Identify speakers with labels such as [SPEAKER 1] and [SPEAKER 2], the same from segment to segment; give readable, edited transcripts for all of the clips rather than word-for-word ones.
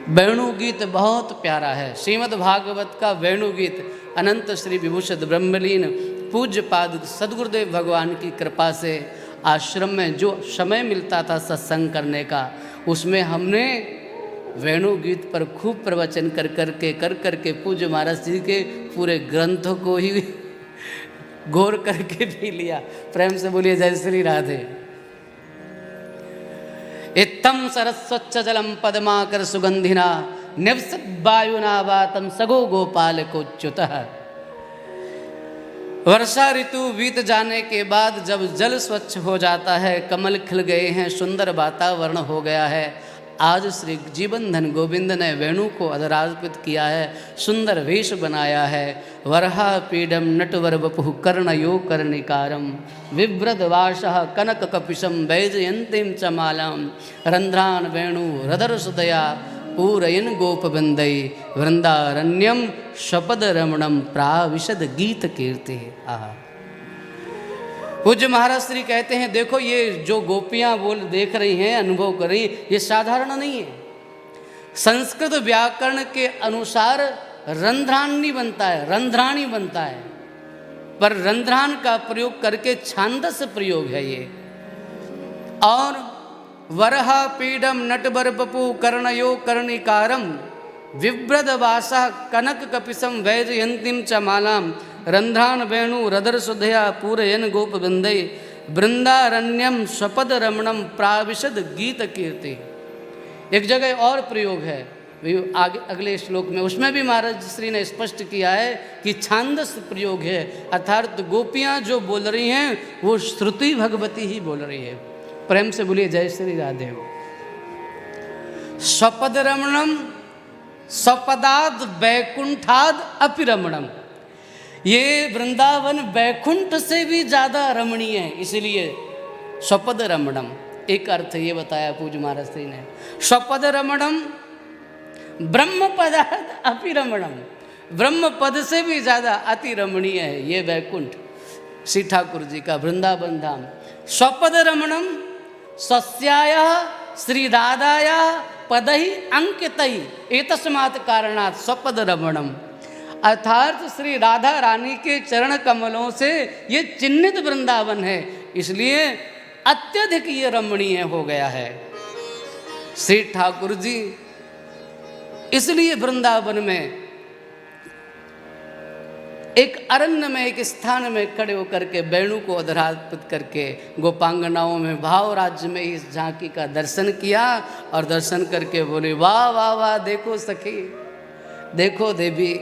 [SPEAKER 1] वेणु गीत बहुत प्यारा है। श्रीमद् भागवत का वेणु गीत अनंत श्री विभूषित ब्रह्मलीन पूज्य पाद सद्गुरुदेव भगवान की कृपा से आश्रम में जो समय मिलता था सत्संग करने का, उसमें हमने वेणु गीत पर खूब प्रवचन कर करके पूज्य महाराज जी के पूरे ग्रंथों को ही गौर करके पी लिया। प्रेम से बोलिए जय श्री राधे। इत्थम सरस्वच्छ जलम पद्माकर सुगंधिना निवसत वायुना वातम सगो गोपाल कोच्युतः। वर्षा ऋतु बीत जाने के बाद जब जल स्वच्छ हो जाता है, कमल खिल गए हैं, सुंदर वातावरण हो गया है, आज श्री जीवन धन गोविंद ने वेणु को अधरार्पित किया है, सुंदर वेश बनाया है। वरहा पीडम नटवर वपुः कर्णयो कर्णिकारम विव्रत वाशः कनक कपिशम वैजयंतीम च मालाम रंध्रान वेणु हृदर सुदया पूरयन गोपबंदई वृंदारण्यम शपद रमणम प्राविशद गीत कीर्ति। आहा, पूज्य महाराज श्री कहते हैं, देखो ये जो गोपियां बोल देख रही हैं, अनुभव कर रही, ये साधारण नहीं है। संस्कृत व्याकरण के अनुसार रंध्रानी बनता है, रंध्राणी बनता है, पर रंध्रान का प्रयोग करके छांदस प्रयोग है ये। और वरहा पीडम नटवर बपु कर्णयो कर्णिकारम विव्रद वासा कनक कपिसम वैजयंतीम च मालाम रंध्रान वेणु रदर सुधया पूरयन गोप बंदई वृंदारण्यम स्वपद रमणम प्राविशद गीत कीर्ति। एक जगह और प्रयोग है आगे अगले श्लोक में, उसमें भी महाराज श्री ने स्पष्ट किया है कि छांदस प्रयोग है, अर्थात गोपियां जो बोल रही हैं वो श्रुति भगवती ही बोल रही है। प्रेम से बोलिए जय श्री राधे। स्वपद रमणम स्वपदाद वैकुंठाद अपि रमणम, ये वृंदावन वैकुंठ से भी ज़्यादा रमणीय है, इसलिए स्वपद रमणम। एक अर्थ ये बताया पूज्य महाराज श्री ने, स्वपद रमणम ब्रह्म पदाद अपि रमणम, ब्रह्म पद से भी ज़्यादा अति रमणीय है ये वैकुंठ श्री ठाकुर जी का वृंदावन धाम। स्वपद रमणम सस्याया श्री राधाया पदहि अंकितहि एतस्मात् कारणात् स्वपद रमणम, अर्थात श्री राधा रानी के चरण कमलों से ये चिन्हित वृंदावन है, इसलिए अत्यधिक ये रमणीय हो गया है श्री ठाकुर जी। इसलिए वृंदावन में एक अरण्य में एक स्थान में खड़े होकर के वेणु को अधरार्पित करके गोपांगनाओं में भाव राज्य में इस झांकी का दर्शन किया और दर्शन करके बोले वाह वाह वाह, देखो सखी, देखो देवी,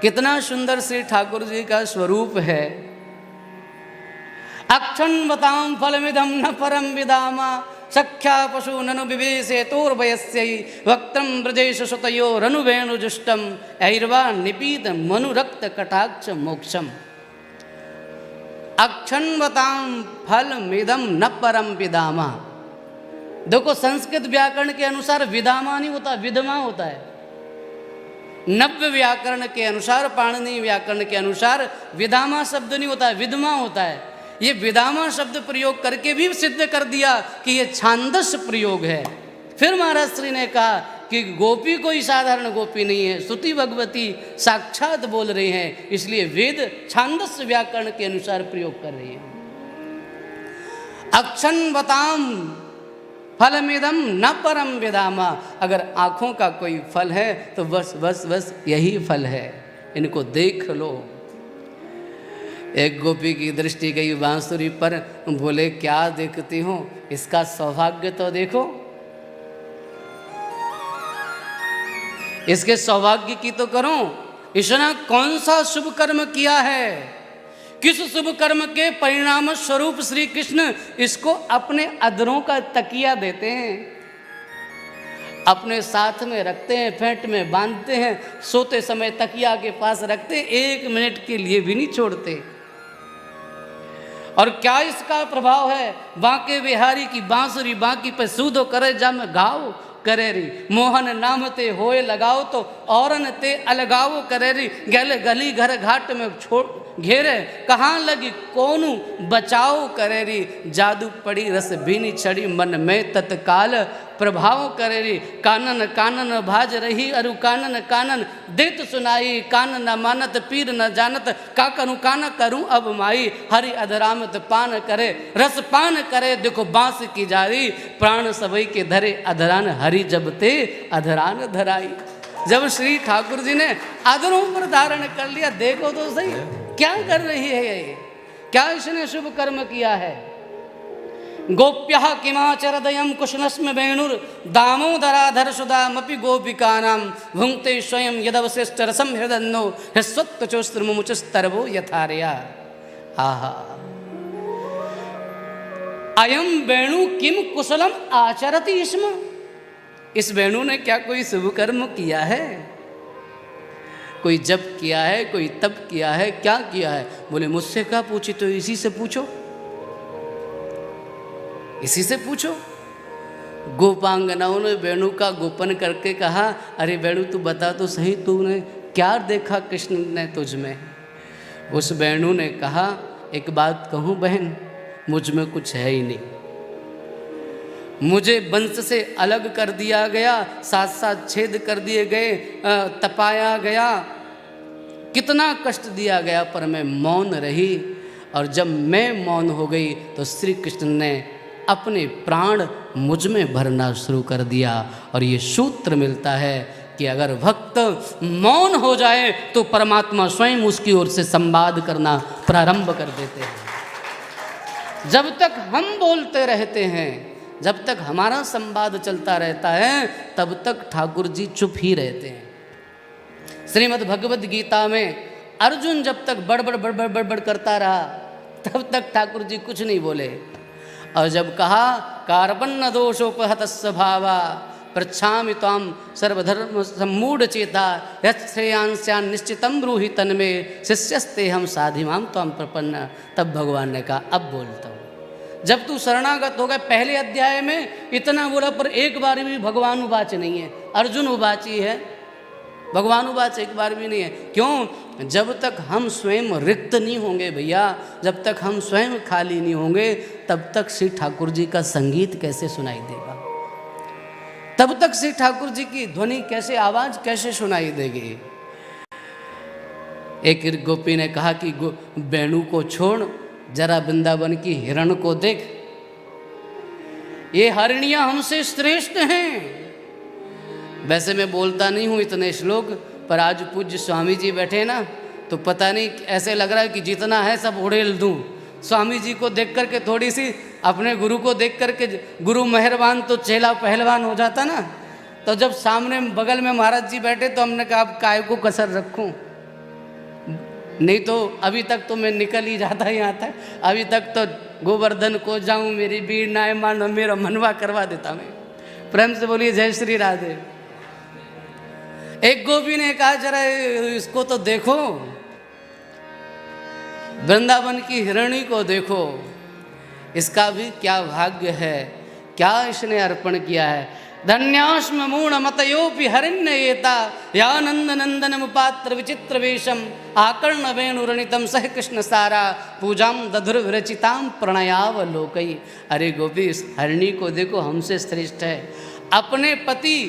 [SPEAKER 1] कितना सुंदर श्री ठाकुर जी का स्वरूप है। अक्षण बताम फलमिदम न परम विदामा सख्या पशु ननु विवेशे तोर्भयस्यै वक्त्रम ब्रजेश सुतयो रनु वेणु जुष्टम ऐर्वा निपीत मनुरक्त कटाक्ष मोक्षम। अक्षण बताम फलमिदम न परम विदामा, देखो संस्कृत व्याकरण के अनुसार विदामा नहीं होता, विदमा होता है। नव्य व्याकरण के अनुसार, पाणिनि व्याकरण के अनुसार विदामा शब्द नहीं होता है, विदमा होता है। ये विदामा शब्द प्रयोग करके भी सिद्ध कर दिया कि ये छांदस प्रयोग है। फिर महाराज श्री ने कहा कि गोपी कोई साधारण गोपी नहीं है, स्तुति भगवती साक्षात बोल रही हैं, इसलिए वेद छांदस व्याकरण के अनुसार प्रयोग कर रही है। अक्षण बताम फलमिदम न परम विदामा, अगर आँखों का कोई फल है तो बस बस बस यही फल है, इनको देख लो। एक गोपी की दृष्टि गई बांसुरी पर, बोले क्या देखती हो, इसका सौभाग्य तो देखो, इसके सौभाग्य की तो करो, इसने कौन सा शुभ कर्म किया है, किस शुभ कर्म के परिणाम स्वरूप श्री कृष्ण इसको अपने अधरों का तकिया देते हैं, अपने साथ में रखते हैं, फेंट में बांधते हैं, सोते समय तकिया के पास रखते, 1 मिनट के लिए भी नहीं छोड़ते। और क्या इसका प्रभाव है, बांके बिहारी की बांसुरी बांकी पे सूदो करे जम गाओ करे री, मोहन नाम ते होए लगाओ तो औरन ते अलगाओ करे री, गल गली घर घाट में छोड़ घेरे, कहाँ लगी कोनु बचाओ करेरी, जादू पड़ी रस भीनी छड़ी मन में तत्काल प्रभाव करेरी, कानन कानन भाज रही अरु कानन कानन देत सुनाई, कान न मानत पीर न जानत, का करूँ अब माई, हरि अधरामत पान करे, रस पान करे, देखो बांस की जारी, प्राण सबई के धरे अधरान, हरि जब ते अधरान धराई। जब श्री ठाकुर जी ने अधरों पर धारण कर लिया, देखो तो सही क्या कर रही है ये, क्या इसने शुभ कर्म किया है। गोप्यः किमाचरदयं कुशनस्म वेणुर दामोदराधर सुदामपि गोपिकानां भुंक्ते स्वयं यदवशिष्ट रसं हृदन्नो ह्यस्वत्तचोस्त्रमुचस्तर्वो यथार्या। आहा, अयं वेणु किम कुशलम आचरति स्म। इस वेणु ने क्या कोई शुभ कर्म किया है, कोई जप किया है, कोई तप किया है, क्या किया है। बोले मुझसे क्या पूछी, तो इसी से पूछो, इसी से पूछो। गोपांगनाओं ने वेणु का गोपन करके कहा, अरे वेणु तू बता तो सही, तूने क्या देखा कृष्ण ने तुझ में। उस वेणु ने कहा, एक बात कहूँ बहन, मुझ में कुछ है ही नहीं, मुझे वंश से अलग कर दिया गया, साथ साथ छेद कर दिए गए, तपाया गया, कितना कष्ट दिया गया, पर मैं मौन रही। और जब मैं मौन हो गई तो श्री कृष्ण ने अपने प्राण मुझ में भरना शुरू कर दिया। और ये सूत्र मिलता है कि अगर भक्त मौन हो जाए तो परमात्मा स्वयं उसकी ओर से संवाद करना प्रारंभ कर देते हैं। जब तक हम बोलते रहते हैं, जब तक हमारा संवाद चलता रहता है, तब तक ठाकुर जी चुप ही रहते हैं। श्रीमद् भगवद गीता में अर्जुन जब तक बड़बड़ करता रहा, तब तक ठाकुर जी कुछ नहीं बोले। और जब कहा कार्पण्य दोषोपहत स्वभावा पृच्छामि त्वां सर्वधर्म सम्मूढ़ चेता यश्रेयांस्यान् निश्चितं ब्रूहि तन्मे शिष्यस्ते हम साधिमां त्वां प्रपन्न, तब भगवान ने कहा अब बोलता हूँ। जब तू शरणागत हो गए, पहले अध्याय में इतना बोला पर एक बार भी भगवान उवाच नहीं है, अर्जुन उवाची है, भगवान उवाच एक बार भी नहीं है। क्यों? जब तक हम स्वयं रिक्त नहीं होंगे भैया, जब तक हम स्वयं खाली नहीं होंगे, तब तक श्री ठाकुर जी का संगीत कैसे सुनाई देगा, तब तक श्री ठाकुर जी की ध्वनि कैसे, आवाज कैसे सुनाई देगी। एक गोपी ने कहा कि वेणु को छोड़, जरा वृंदावन की हिरण को देख, ये हरिणियां हमसे श्रेष्ठ हैं। वैसे मैं बोलता नहीं हूँ इतने श्लोक, पर आज पूज्य स्वामी जी बैठे ना, तो पता नहीं ऐसे लग रहा है कि जितना है सब उड़ेल दूँ। स्वामी जी को देख करके थोड़ी सी, अपने गुरु को देख करके, गुरु मेहरबान तो चेला पहलवान हो जाता ना। तो जब सामने बगल में महाराज जी बैठे तो हमने कहा अब काय को कसर रखूं, नहीं तो अभी तक तो मैं निकल ही जाता यहाँ तक, अभी तक तो गोवर्धन को जाऊं, मेरी वीणाएं मानो, मेरा मनवा करवा देता मैं। प्रेम से बोलिए जय श्री राधे। एक गोपी ने कहा जरा इसको तो देखो, वृंदावन की हिरणी को देखो, इसका भी क्या भाग्य है, क्या इसने अर्पण किया है। धन्यास्म मूण मतयोपि हरिण्येता यानंद नंदनम पात्र विचित्र वेशम आकर्ण वेणुरणितम सह कृष्ण सारा पूजाम दधुर्विरचिताम प्रणयावलोकई। अरे गोपी, इस हरिणी को देखो, हमसे श्रेष्ठ है। अपने पति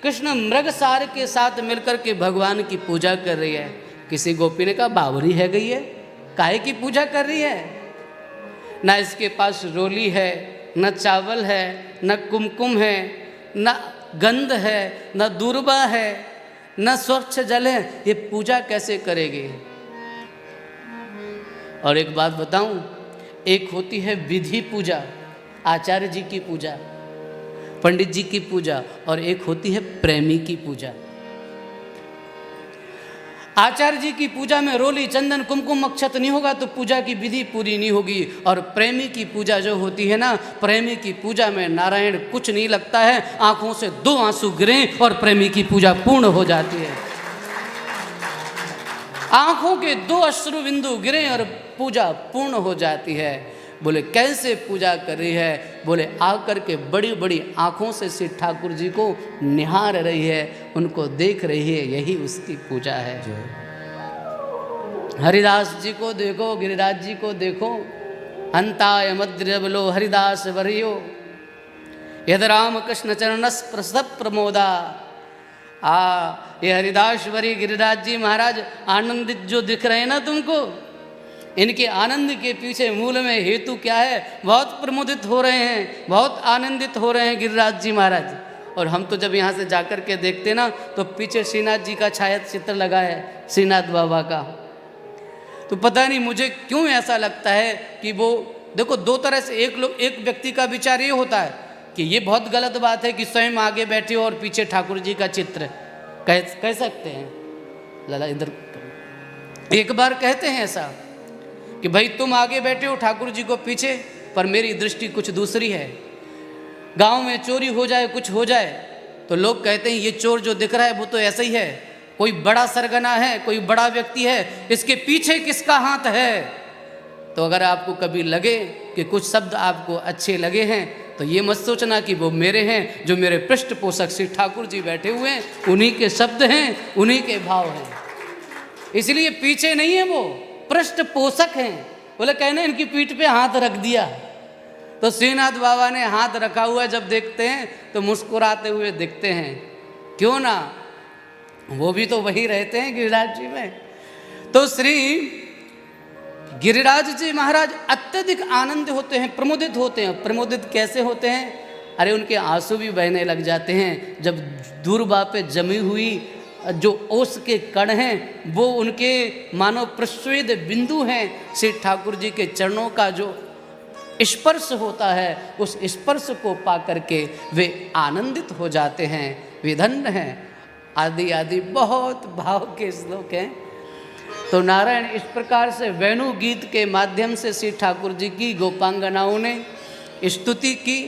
[SPEAKER 1] कृष्ण मृगसार के साथ मिलकर के भगवान की पूजा कर रही है। किसी गोपी ने कहा बावरी है गई है, काहे की पूजा कर रही है, ना इसके पास रोली है, न चावल है, न कुमकुम है, न गंध है, न दूर्बा है, न स्वच्छ जल है, ये पूजा कैसे करेगी। और एक बात बताऊं, एक होती है विधि पूजा, आचार्य जी की पूजा, पंडित जी की पूजा, और एक होती है प्रेमी की पूजा। आचार्य जी की पूजा में रोली चंदन कुमकुम अक्षत नहीं होगा तो पूजा की विधि पूरी नहीं होगी। और प्रेमी की पूजा जो होती है ना, प्रेमी की पूजा में नारायण कुछ नहीं लगता है, आंखों से 2 आंसू गिरें और प्रेमी की पूजा पूर्ण हो जाती है। आंखों के 2 अश्रु बिंदु गिरें और पूजा पूर्ण हो जाती है। बोले कैसे पूजा कर रही है, बोले आकर के बड़ी बड़ी आंखों से श्री ठाकुर जी को निहार रही है, उनको देख रही है, यही उसकी पूजा है। हरिदास जी को देखो, गिरिराज जी को देखो। हंताय मद्रबलो हरिदास वरियो यद राम कृष्ण चरणस प्रसद प्रमोदा। ये हरिदास वरी गिरिराज जी महाराज आनंदित जो दिख रहे हैं ना तुमको, इनके आनंद के पीछे मूल में हेतु क्या है? बहुत प्रमोदित हो रहे हैं, बहुत आनंदित हो रहे हैं गिरिराज जी महाराज। और हम तो जब यहाँ से जाकर के देखते ना तो पीछे श्रीनाथ जी का छाया चित्र लगा है, श्रीनाथ बाबा का। तो पता नहीं मुझे क्यों ऐसा लगता है कि वो देखो, दो तरह से एक व्यक्ति का विचार ये होता है कि ये बहुत गलत बात है कि स्वयं आगे बैठे हो और पीछे ठाकुर जी का चित्र। कह सकते हैं लाला इधर, एक बार कहते हैं ऐसा कि भाई तुम आगे बैठे हो ठाकुर जी को पीछे, पर मेरी दृष्टि कुछ दूसरी है। गांव में चोरी हो जाए, कुछ हो जाए, तो लोग कहते हैं ये चोर जो दिख रहा है वो तो ऐसा ही है, कोई बड़ा सरगना है, कोई बड़ा व्यक्ति है, इसके पीछे किसका हाथ है। तो अगर आपको कभी लगे कि कुछ शब्द आपको अच्छे लगे हैं तो ये मत सोचना कि वो मेरे हैं। जो मेरे पृष्ठपोषक श्री ठाकुर जी बैठे हुए हैं, उन्हीं के शब्द हैं, उन्हीं के भाव हैं। इसलिए पीछे नहीं है, वो पृष्ठपोषक हैं। बोले कहने इनकी पीठ पे हाथ रख दिया, तो श्रीनाथ बाबा ने हाथ रखा हुआ जब देखते हैं तो मुस्कुराते हुए दिखते हैं। क्यों ना, वो भी तो वही रहते हैं गिरिराज जी में। तो श्री गिरिराज जी महाराज अत्यधिक आनंद होते हैं, प्रमोदित होते हैं। प्रमोदित कैसे होते हैं? अरे उनके आंसू भी बहने लग जाते हैं जब दूरबा पे जमी हुई जो ओस के कण हैं वो उनके मानो प्रस्वेद बिंदु हैं। श्री ठाकुर जी के चरणों का जो स्पर्श होता है, उस स्पर्श को पा करके वे आनंदित हो जाते हैं, वे धन्य हैं। आदि आदि बहुत भाव के श्लोक हैं। तो नारायण इस प्रकार से वेणु गीत के माध्यम से श्री ठाकुर जी की गोपांगनाओं ने स्तुति की।